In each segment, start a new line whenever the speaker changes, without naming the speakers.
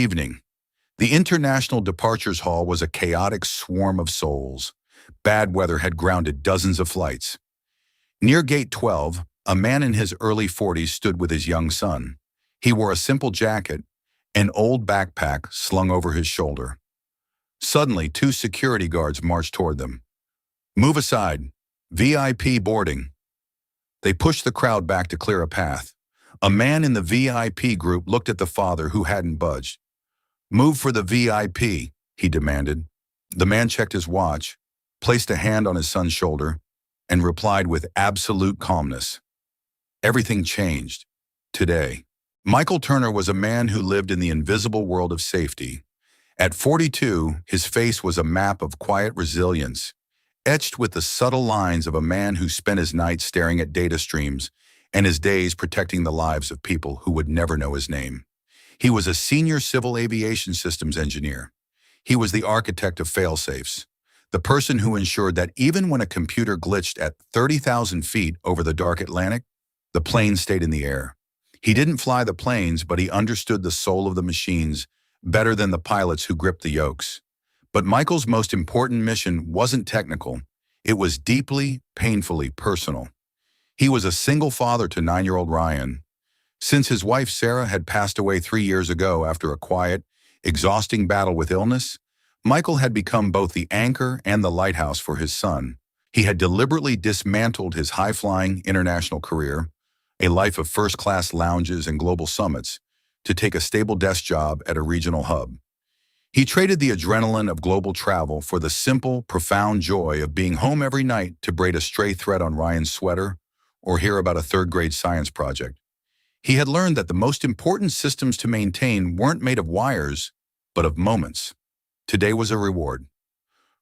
Evening. The International Departures Hall was a chaotic swarm of souls. Bad weather had grounded dozens of flights. Near Gate 12, a man in his early 40s stood with his young son. He wore a simple jacket, an old backpack slung over his shoulder. Suddenly, two security guards marched toward them. "Move aside. VIP boarding." They pushed the crowd back to clear a path. A man in the VIP group looked at the father who hadn't budged. "Move for the VIP, he demanded. The man checked his watch, placed a hand on his son's shoulder, and replied with absolute calmness. Everything changed. Today. Michael Turner was a man who lived in the invisible world of safety. At 42, his face was a map of quiet resilience, etched with the subtle lines of a man who spent his nights staring at data streams and his days protecting the lives of people who would never know his name. He was a senior civil aviation systems engineer. He was the architect of fail-safes, the person who ensured that even when a computer glitched at 30,000 feet over the dark Atlantic, the plane stayed in the air. He didn't fly the planes, but he understood the soul of the machines better than the pilots who gripped the yokes. But Michael's most important mission wasn't technical. It was deeply, painfully personal. He was a single father to 9-year-old Ryan. Since his wife Sarah had passed away 3 years ago after a quiet, exhausting battle with illness, Michael had become both the anchor and the lighthouse for his son. He had deliberately dismantled his high-flying international career, a life of first-class lounges and global summits, to take a stable desk job at a regional hub. He traded the adrenaline of global travel for the simple, profound joy of being home every night to braid a stray thread on Ryan's sweater or hear about a third-grade science project. He had learned that the most important systems to maintain weren't made of wires, but of moments. Today was a reward.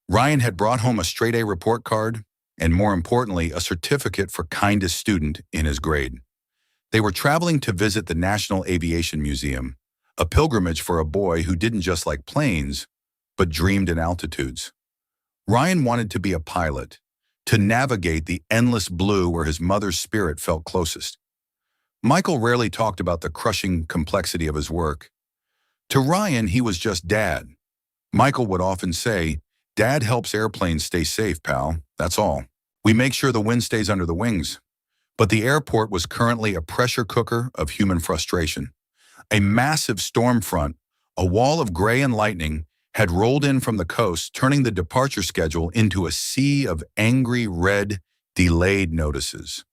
Ryan had brought home a straight-A report card, and more importantly, a certificate for kindest student in his grade. They were traveling to visit the National Aviation Museum, a pilgrimage for a boy who didn't just like planes, but dreamed in altitudes. Ryan wanted to be a pilot, to navigate the endless blue where his mother's spirit felt closest. Michael rarely talked about the crushing complexity of his work. To Ryan, he was just Dad. Michael would often say, "Dad helps airplanes stay safe, pal, that's all. We make sure the wind stays under the wings." But the airport was currently a pressure cooker of human frustration. A massive storm front, a wall of gray and lightning, had rolled in from the coast, turning the departure schedule into a sea of angry red, delayed notices.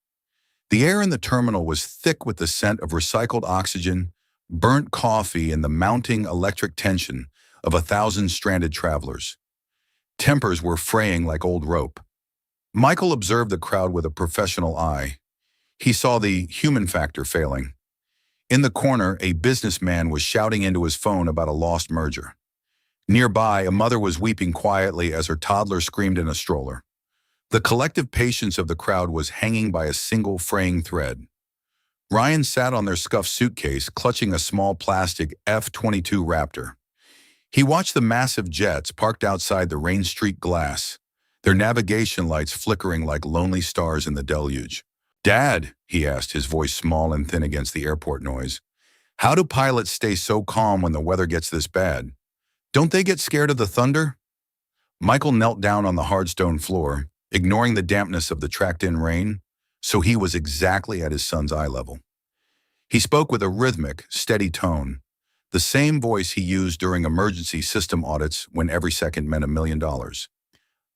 The air in the terminal was thick with the scent of recycled oxygen, burnt coffee, and the mounting electric tension of 1,000 stranded travelers. Tempers were fraying like old rope. Michael observed the crowd with a professional eye. He saw the human factor failing. In the corner, a businessman was shouting into his phone about a lost merger. Nearby, a mother was weeping quietly as her toddler screamed in a stroller. The collective patience of the crowd was hanging by a single fraying thread. Ryan sat on their scuffed suitcase, clutching a small plastic F-22 Raptor. He watched the massive jets parked outside the rain-streaked glass, their navigation lights flickering like lonely stars in the deluge. "Dad," he asked, his voice small and thin against the airport noise, "how do pilots stay so calm when the weather gets this bad? Don't they get scared of the thunder?" Michael knelt down on the hard stone floor, ignoring the dampness of the tracked-in rain, so he was exactly at his son's eye level. He spoke with a rhythmic, steady tone, the same voice he used during emergency system audits when every second meant $1 million.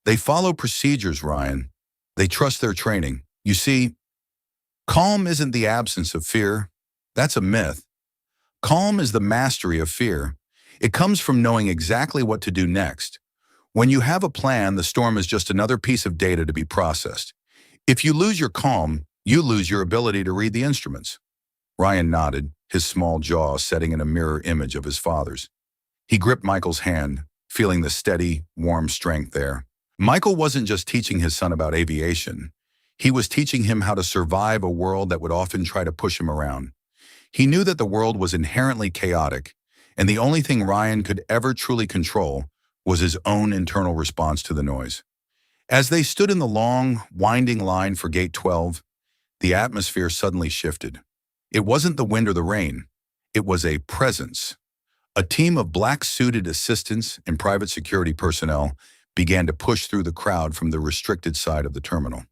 "They follow procedures, Ryan. They trust their training. You see, calm isn't the absence of fear. That's a myth. Calm is the mastery of fear. It comes from knowing exactly what to do next. When you have a plan, the storm is just another piece of data to be processed. If you lose your calm, you lose your ability to read the instruments." Ryan nodded, his small jaw setting in a mirror image of his father's. He gripped Michael's hand, feeling the steady, warm strength there. Michael wasn't just teaching his son about aviation. He was teaching him how to survive a world that would often try to push him around. He knew that the world was inherently chaotic, and the only thing Ryan could ever truly control was his own internal response to the noise. As they stood in the long, winding line for Gate 12, the atmosphere suddenly shifted. It wasn't the wind or the rain. It was a presence, A team of black-suited assistants and private security personnel began to push through the crowd from the restricted side of the terminal.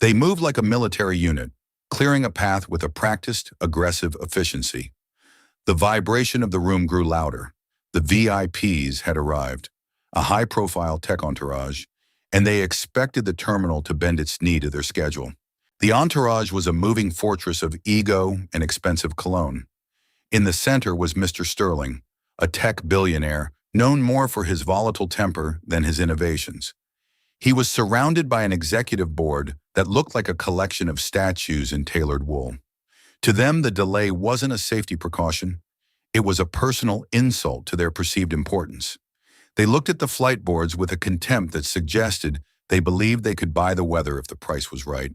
They moved like a military unit, clearing a path with a practiced, aggressive efficiency. The vibration of the room grew louder. The VIPs had arrived, a high-profile tech entourage, and they expected the terminal to bend its knee to their schedule. The entourage was a moving fortress of ego and expensive cologne. In the center was Mr. Sterling, a tech billionaire known more for his volatile temper than his innovations. He was surrounded by an executive board that looked like a collection of statues in tailored wool. To them, the delay wasn't a safety precaution. It was a personal insult to their perceived importance. They looked at the flight boards with a contempt that suggested they believed they could buy the weather if the price was right.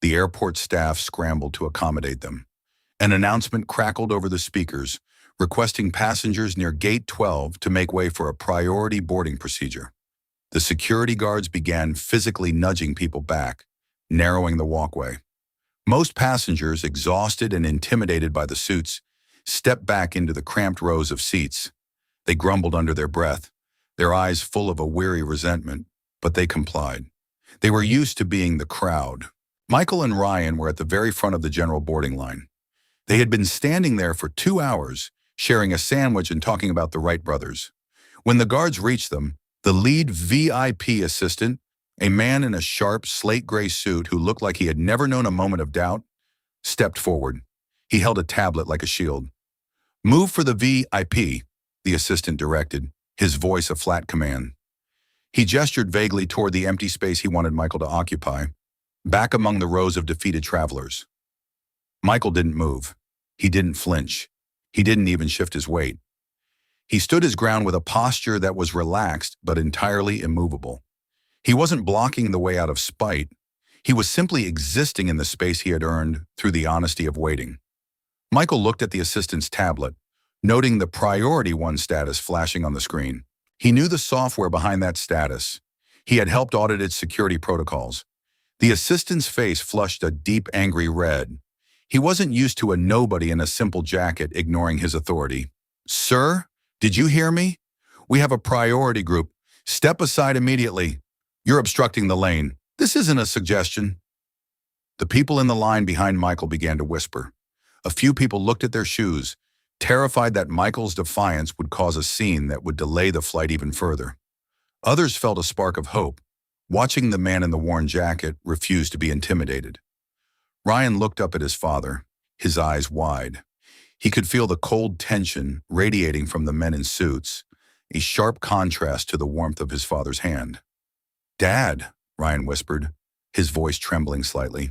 The airport staff scrambled to accommodate them. An announcement crackled over the speakers, requesting passengers near Gate 12 to make way for a priority boarding procedure. The security guards began physically nudging people back, narrowing the walkway. Most passengers, exhausted and intimidated by the suits, stepped back into the cramped rows of seats. They grumbled under their breath, their eyes full of a weary resentment, but they complied. They were used to being the crowd. Michael and Ryan were at the very front of the general boarding line. They had been standing there for 2 hours, sharing a sandwich and talking about the Wright brothers. When the guards reached them, the lead VIP assistant, a man in a sharp, slate-gray suit who looked like he had never known a moment of doubt, stepped forward. He held a tablet like a shield. "Move for the VIP," the assistant directed, his voice a flat command. He gestured vaguely toward the empty space he wanted Michael to occupy, back among the rows of defeated travelers. Michael didn't move. He didn't flinch. He didn't even shift his weight. He stood his ground with a posture that was relaxed but entirely immovable. He wasn't blocking the way out of spite. He was simply existing in the space he had earned through the honesty of waiting. Michael looked at the assistant's tablet, noting the Priority 1 status flashing on the screen. He knew the software behind that status. He had helped audit its security protocols. The assistant's face flushed a deep, angry red. He wasn't used to a nobody in a simple jacket ignoring his authority. "Sir, did you hear me? We have a priority group. Step aside immediately. You're obstructing the lane. This isn't a suggestion." The people in the line behind Michael began to whisper. A few people looked at their shoes, terrified that Michael's defiance would cause a scene that would delay the flight even further. Others felt a spark of hope, watching the man in the worn jacket refuse to be intimidated. Ryan looked up at his father, his eyes wide. He could feel the cold tension radiating from the men in suits, a sharp contrast to the warmth of his father's hand. "Dad," Ryan whispered, his voice trembling slightly.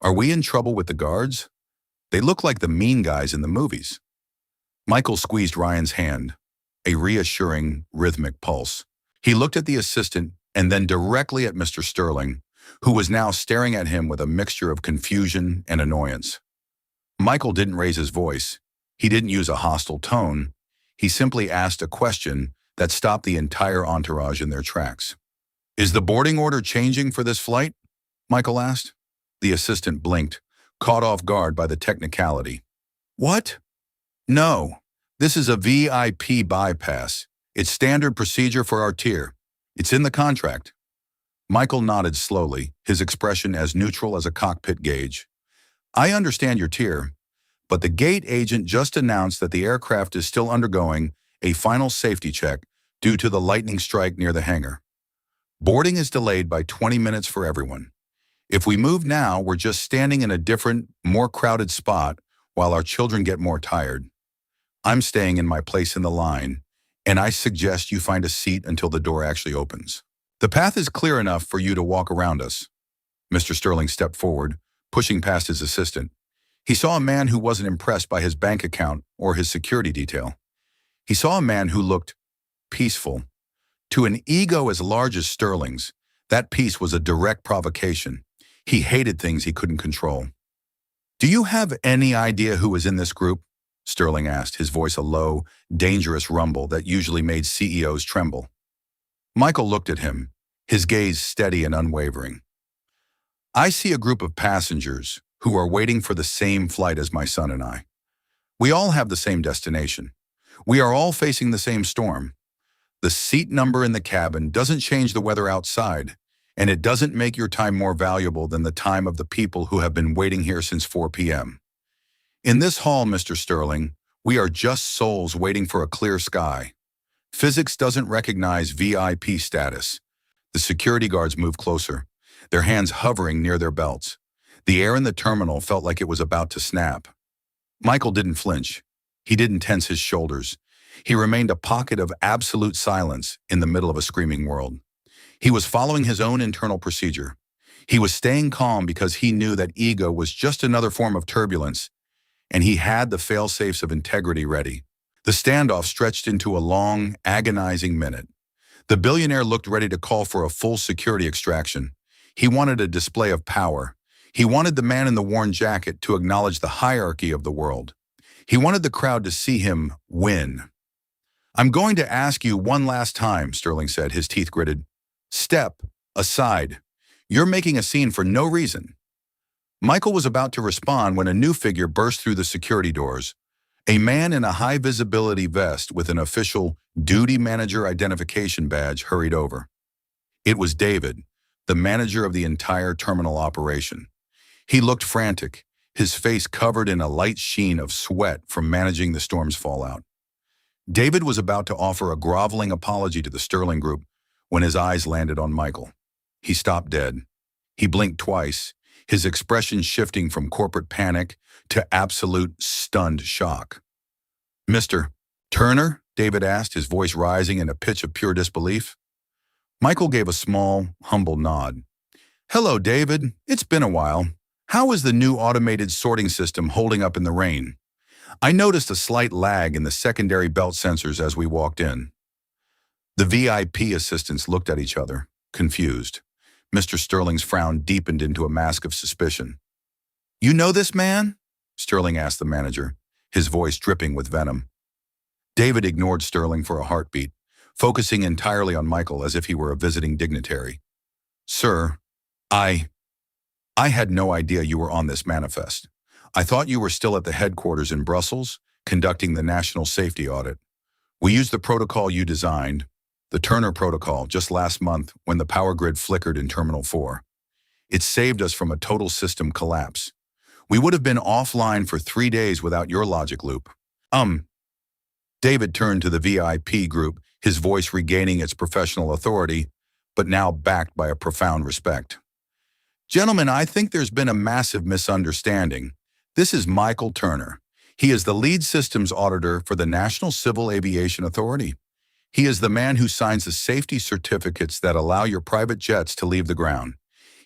"Are we in trouble with the guards? They look like the mean guys in the movies." Michael squeezed Ryan's hand, a reassuring, rhythmic pulse. He looked at the assistant and then directly at Mr. Sterling, who was now staring at him with a mixture of confusion and annoyance. Michael didn't raise his voice. He didn't use a hostile tone. He simply asked a question that stopped the entire entourage in their tracks. "Is the boarding order changing for this flight?" Michael asked. The assistant blinked, caught off guard by the technicality. "What?" "No, this is a VIP bypass. It's standard procedure for our tier. It's in the contract." Michael nodded slowly, his expression as neutral as a cockpit gauge. "I understand your tier, but the gate agent just announced that the aircraft is still undergoing a final safety check due to the lightning strike near the hangar. Boarding is delayed by 20 minutes for everyone. If we move now, we're just standing in a different, more crowded spot while our children get more tired. I'm staying in my place in the line, and I suggest you find a seat until the door actually opens. The path is clear enough for you to walk around us." Mr. Sterling stepped forward, pushing past his assistant. He saw a man who wasn't impressed by his bank account or his security detail. He saw a man who looked peaceful. To an ego as large as Sterling's, that peace was a direct provocation. He hated things he couldn't control. "Do you have any idea who was in this group?" Sterling asked, his voice a low, dangerous rumble that usually made CEOs tremble. Michael looked at him, his gaze steady and unwavering. "I see a group of passengers who are waiting for the same flight as my son and I. We all have the same destination. We are all facing the same storm. The seat number in the cabin doesn't change the weather outside, and it doesn't make your time more valuable than the time of the people who have been waiting here since 4 p.m. In this hall, Mr. Sterling, we are just souls waiting for a clear sky. Physics doesn't recognize VIP status. The security guards move closer, their hands hovering near their belts. The air in the terminal felt like it was about to snap. Michael didn't flinch. He didn't tense his shoulders. He remained a pocket of absolute silence in the middle of a screaming world. He was following his own internal procedure. He was staying calm because he knew that ego was just another form of turbulence, and he had the fail-safes of integrity ready. The standoff stretched into a long, agonizing minute. The billionaire looked ready to call for a full security extraction. He wanted a display of power. He wanted the man in the worn jacket to acknowledge the hierarchy of the world. He wanted the crowd to see him win. "I'm going to ask you one last time," Sterling said, his teeth gritted. "Step aside. You're making a scene for no reason." Michael was about to respond when a new figure burst through the security doors. A man in a high-visibility vest with an official duty manager identification badge hurried over. It was David, the manager of the entire terminal operation. He looked frantic, his face covered in a light sheen of sweat from managing the storm's fallout. David was about to offer a groveling apology to the Sterling Group when his eyes landed on Michael. He stopped dead. He blinked twice, his expression shifting from corporate panic to absolute stunned shock. "Mr. Turner?" David asked, his voice rising in a pitch of pure disbelief. Michael gave a small, humble nod. "Hello, David. It's been a while. How is the new automated sorting system holding up in the rain? I noticed a slight lag in the secondary belt sensors as we walked in." The VIP assistants looked at each other, confused. Mr. Sterling's frown deepened into a mask of suspicion. "You know this man?" Sterling asked the manager, his voice dripping with venom. David ignored Sterling for a heartbeat, focusing entirely on Michael as if he were a visiting dignitary. "Sir, I had no idea you were on this manifest. I thought you were still at the headquarters in Brussels, conducting the national safety audit. We used the protocol you designed, the Turner Protocol, just last month when the power grid flickered in Terminal 4. It saved us from a total system collapse. We would have been offline for 3 days without your logic loop." David turned to the VIP group, his voice regaining its professional authority, but now backed by a profound respect. "Gentlemen, I think there's been a massive misunderstanding. This is Michael Turner. He is the lead systems auditor for the National Civil Aviation Authority. He is the man who signs the safety certificates that allow your private jets to leave the ground.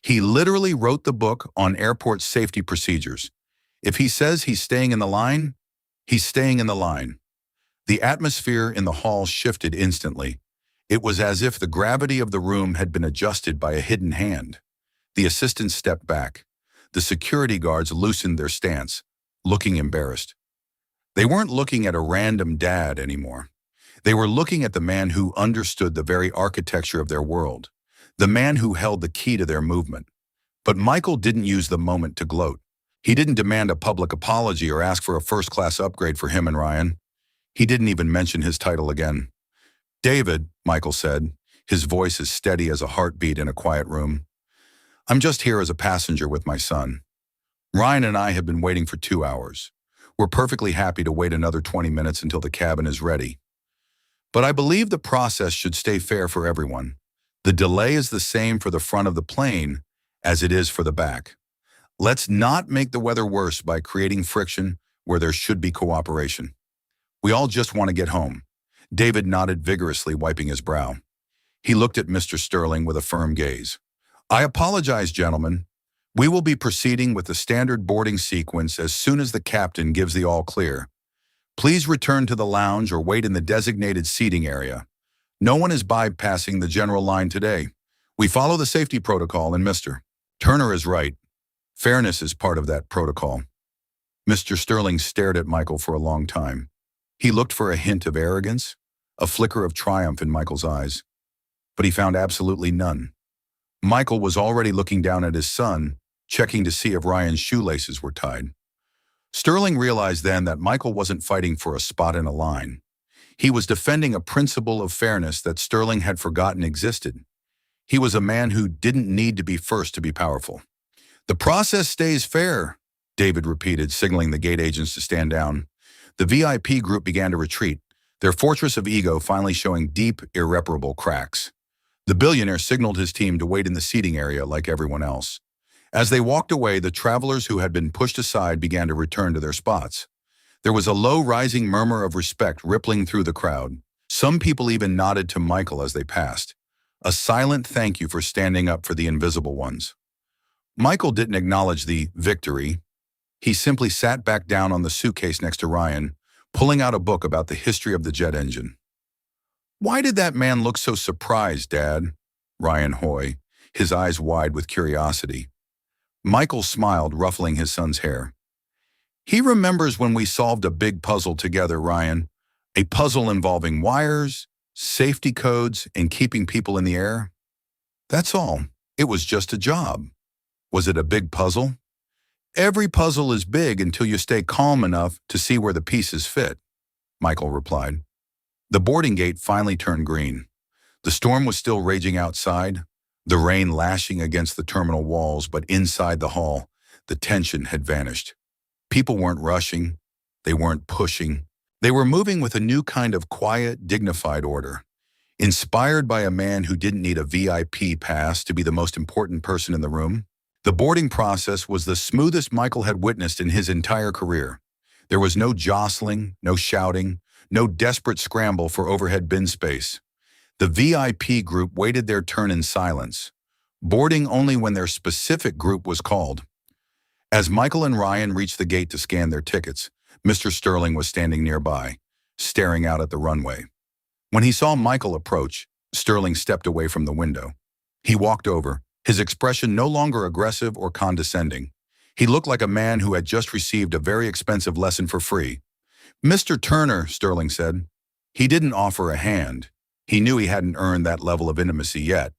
He literally wrote the book on airport safety procedures. If he says he's staying in the line, he's staying in the line." The atmosphere in the hall shifted instantly. It was as if the gravity of the room had been adjusted by a hidden hand. The assistants stepped back. The security guards loosened their stance, looking embarrassed. They weren't looking at a random dad anymore. They were looking at the man who understood the very architecture of their world, the man who held the key to their movement. But Michael didn't use the moment to gloat. He didn't demand a public apology or ask for a first-class upgrade for him and Ryan. He didn't even mention his title again. "David," Michael said, his voice as steady as a heartbeat in a quiet room, "I'm just here as a passenger with my son. Ryan and I have been waiting for 2 hours. We're perfectly happy to wait another 20 minutes until the cabin is ready. But I believe the process should stay fair for everyone. The delay is the same for the front of the plane as it is for the back. Let's not make the weather worse by creating friction where there should be cooperation. We all just want to get home." David nodded vigorously, wiping his brow. He looked at Mr. Sterling with a firm gaze. "I apologize, gentlemen. We will be proceeding with the standard boarding sequence as soon as the captain gives the all clear. Please return to the lounge or wait in the designated seating area. No one is bypassing the general line today. We follow the safety protocol, and Mr. Turner is right. Fairness is part of that protocol." Mr. Sterling stared at Michael for a long time. He looked for a hint of arrogance, a flicker of triumph in Michael's eyes, but he found absolutely none. Michael was already looking down at his son, checking to see if Ryan's shoelaces were tied. Sterling realized then that Michael wasn't fighting for a spot in a line. He was defending a principle of fairness that Sterling had forgotten existed. He was a man who didn't need to be first to be powerful. "The process stays fair," David repeated, signaling the gate agents to stand down. The VIP group began to retreat, their fortress of ego finally showing deep, irreparable cracks. The billionaire signaled his team to wait in the seating area like everyone else. As they walked away, the travelers who had been pushed aside began to return to their spots. There was a low, rising murmur of respect rippling through the crowd. Some people even nodded to Michael as they passed. A silent thank you for standing up for the invisible ones. Michael didn't acknowledge the victory. He simply sat back down on the suitcase next to Ryan, pulling out a book about the history of the jet engine. "Why did that man look so surprised, Dad?" Ryan Hoy, his eyes wide with curiosity. Michael smiled, ruffling his son's hair. "He remembers when we solved a big puzzle together, Ryan. A puzzle involving wires, safety codes, and keeping people in the air. That's all. It was just a job." "Was it a big puzzle?" "Every puzzle is big until you stay calm enough to see where the pieces fit," Michael replied. The boarding gate finally turned green. The storm was still raging outside, the rain lashing against the terminal walls, but inside the hall, the tension had vanished. People weren't rushing. They weren't pushing. They were moving with a new kind of quiet, dignified order. Inspired by a man who didn't need a VIP pass to be the most important person in the room, the boarding process was the smoothest Michael had witnessed in his entire career. There was no jostling, no shouting, no desperate scramble for overhead bin space. The VIP group waited their turn in silence, boarding only when their specific group was called. As Michael and Ryan reached the gate to scan their tickets, Mr. Sterling was standing nearby, staring out at the runway. When he saw Michael approach, Sterling stepped away from the window. He walked over, his expression no longer aggressive or condescending. He looked like a man who had just received a very expensive lesson for free. "Mr. Turner," Sterling said. He didn't offer a hand. He knew he hadn't earned that level of intimacy yet,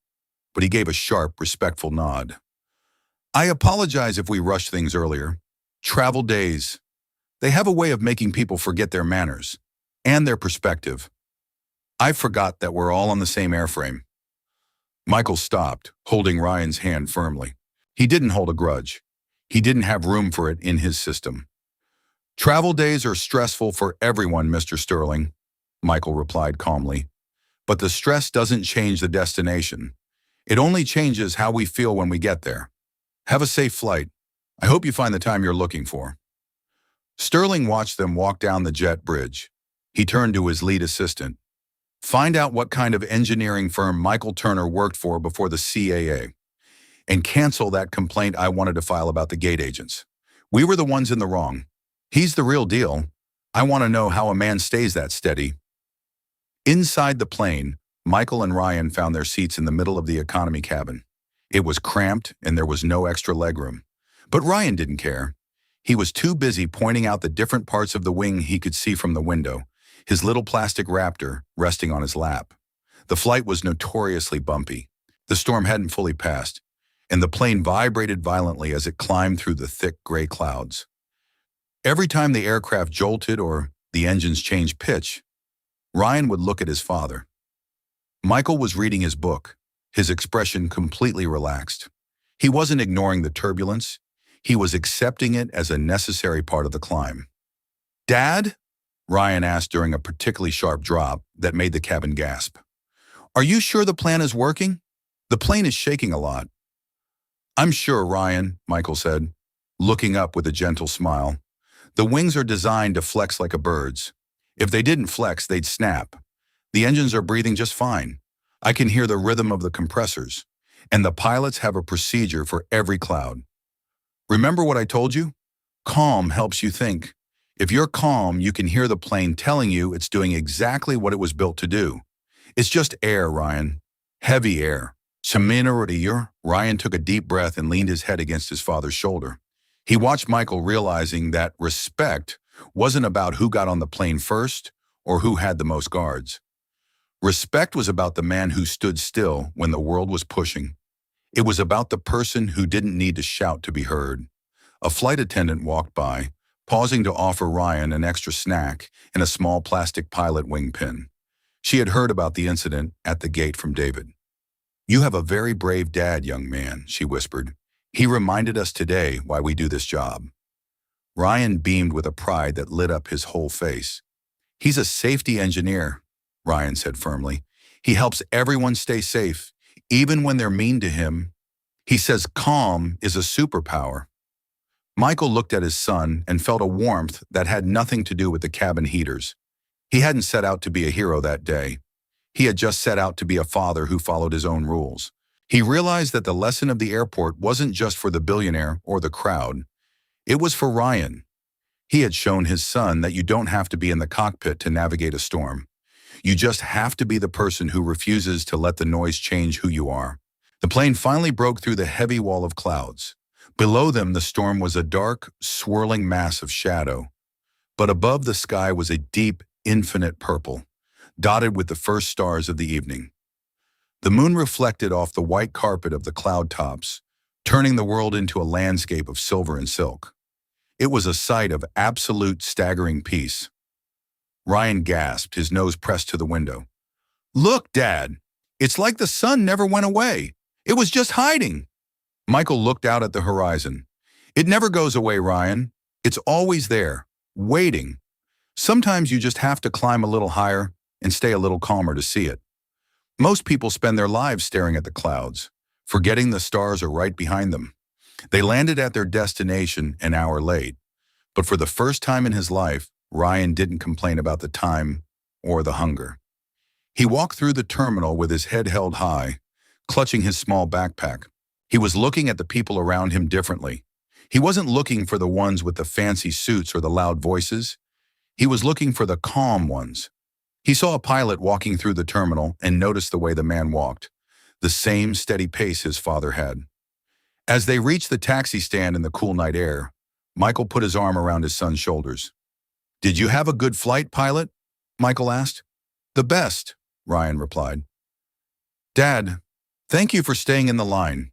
but he gave a sharp, respectful nod. "I apologize if we rushed things earlier. Travel days. They have a way of making people forget their manners and their perspective. I forgot that we're all on the same airframe." Michael stopped, holding Ryan's hand firmly. He didn't hold a grudge. He didn't have room for it in his system. "Travel days are stressful for everyone, Mr. Sterling," Michael replied calmly. "But the stress doesn't change the destination. It only changes how we feel when we get there. Have a safe flight. I hope you find the time you're looking for." Sterling watched them walk down the jet bridge. He turned to his lead assistant. "Find out what kind of engineering firm Michael Turner worked for before the CAA, and cancel that complaint I wanted to file about the gate agents. We were the ones in the wrong. He's the real deal. I want to know how a man stays that steady." Inside the plane, Michael and Ryan found their seats in the middle of the economy cabin. It was cramped and there was no extra legroom. But Ryan didn't care. He was too busy pointing out the different parts of the wing he could see from the window, his little plastic Raptor resting on his lap. The flight was notoriously bumpy. The storm hadn't fully passed, and the plane vibrated violently as it climbed through the thick gray clouds. Every time the aircraft jolted or the engines changed pitch, Ryan would look at his father. Michael was reading his book, his expression completely relaxed. He wasn't ignoring the turbulence. He was accepting it as a necessary part of the climb. "Dad?" Ryan asked during a particularly sharp drop that made the cabin gasp. "Are you sure the plan is working? The plane is shaking a lot." "I'm sure, Ryan," Michael said, looking up with a gentle smile. "The wings are designed to flex like a bird's. If they didn't flex, they'd snap. The engines are breathing just fine. I can hear the rhythm of the compressors, and the pilots have a procedure for every cloud. Remember what I told you? Calm helps you think. If you're calm, you can hear the plane telling you it's doing exactly what it was built to do. It's just air, Ryan. Heavy air. Ryan took a deep breath and leaned his head against his father's shoulder. He watched Michael, realizing that respect wasn't about who got on the plane first or who had the most guards. Respect was about the man who stood still when the world was pushing. It was about the person who didn't need to shout to be heard. A flight attendant walked by, pausing to offer Ryan an extra snack and a small plastic pilot wing pin. She had heard about the incident at the gate from David. "You have a very brave dad, young man," she whispered. "He reminded us today why we do this job." Ryan beamed with a pride that lit up his whole face. "He's a safety engineer," Ryan said firmly. "He helps everyone stay safe, even when they're mean to him. He says calm is a superpower." Michael looked at his son and felt a warmth that had nothing to do with the cabin heaters. He hadn't set out to be a hero that day. He had just set out to be a father who followed his own rules. He realized that the lesson of the airport wasn't just for the billionaire or the crowd. It was for Ryan. He had shown his son that you don't have to be in the cockpit to navigate a storm. You just have to be the person who refuses to let the noise change who you are. The plane finally broke through the heavy wall of clouds. Below them, the storm was a dark, swirling mass of shadow. But above the sky was a deep, infinite purple, dotted with the first stars of the evening. The moon reflected off the white carpet of the cloud tops, turning the world into a landscape of silver and silk. It was a sight of absolute staggering peace. Ryan gasped, his nose pressed to the window. "Look, Dad! It's like the sun never went away. It was just hiding." Michael looked out at the horizon. "It never goes away, Ryan. It's always there, waiting. Sometimes you just have to climb a little higher and stay a little calmer to see it." Most people spend their lives staring at the clouds, forgetting the stars are right behind them. They landed at their destination an hour late, but for the first time in his life, Ryan didn't complain about the time or the hunger. He walked through the terminal with his head held high, clutching his small backpack. He was looking at the people around him differently. He wasn't looking for the ones with the fancy suits or the loud voices. He was looking for the calm ones. He saw a pilot walking through the terminal and noticed the way the man walked, the same steady pace his father had. As they reached the taxi stand in the cool night air, Michael put his arm around his son's shoulders. "Did you have a good flight, pilot?" Michael asked. "The best," Ryan replied. "Dad, thank you for staying in the line,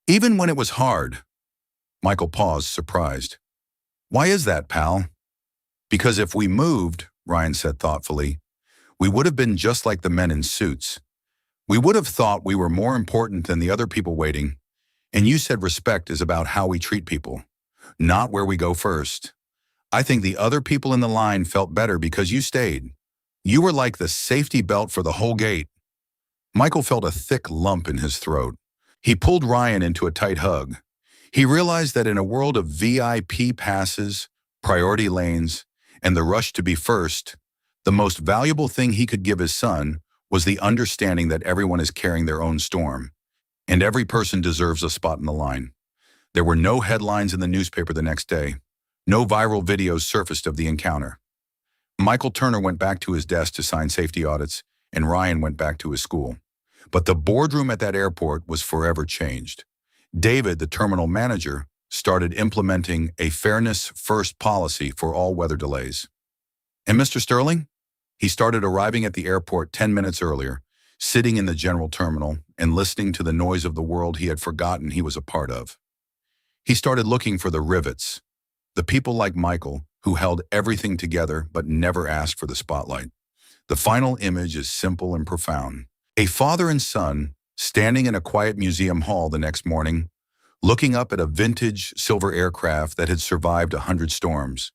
even when it was hard." Michael paused, surprised. "Why is that, pal?" "Because if we moved," Ryan said thoughtfully, "we would have been just like the men in suits. We would have thought we were more important than the other people waiting. And you said respect is about how we treat people, not where we go first. I think the other people in the line felt better because you stayed. You were like the safety belt for the whole gate." Michael felt a thick lump in his throat. He pulled Ryan into a tight hug. He realized that in a world of VIP passes, priority lanes, and the rush to be first, the most valuable thing he could give his son was the understanding that everyone is carrying their own storm, and every person deserves a spot in the line. There were no headlines in the newspaper the next day. No viral videos surfaced of the encounter. Michael Turner went back to his desk to sign safety audits, and Ryan went back to his school. But the boardroom at that airport was forever changed. David, the terminal manager, started implementing a fairness-first policy for all weather delays. And Mr. Sterling? He started arriving at the airport 10 minutes earlier, sitting in the general terminal and listening to the noise of the world he had forgotten he was a part of. He started looking for the rivets, the people like Michael who held everything together but never asked for the spotlight. The final image is simple and profound. A father and son standing in a quiet museum hall the next morning, looking up at a vintage silver aircraft that had survived 100 storms.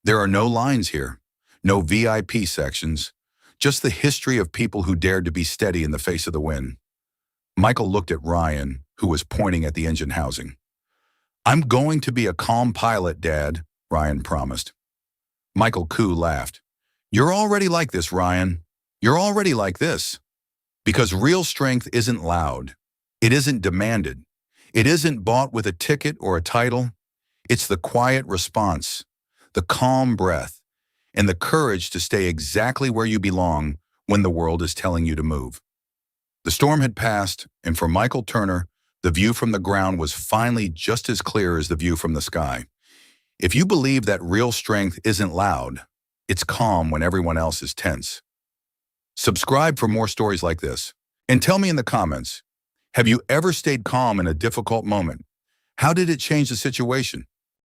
There are no lines here, no VIP sections, just the history of people who dared to be steady in the face of the wind. Michael looked at Ryan, who was pointing at the engine housing. "I'm going to be a calm pilot, Dad," Ryan promised. Michael Koo laughed. "You're already like this, Ryan. You're already like this. Because real strength isn't loud. It isn't demanded. It isn't bought with a ticket or a title. It's the quiet response, the calm breath, and the courage to stay exactly where you belong when the world is telling you to move." The storm had passed, and for Michael Turner, the view from the ground was finally just as clear as the view from the sky. If you believe that real strength isn't loud, it's calm when everyone else is tense. Subscribe for more stories like this. And tell me in the comments, have you ever stayed calm in a difficult moment? How did it change the situation?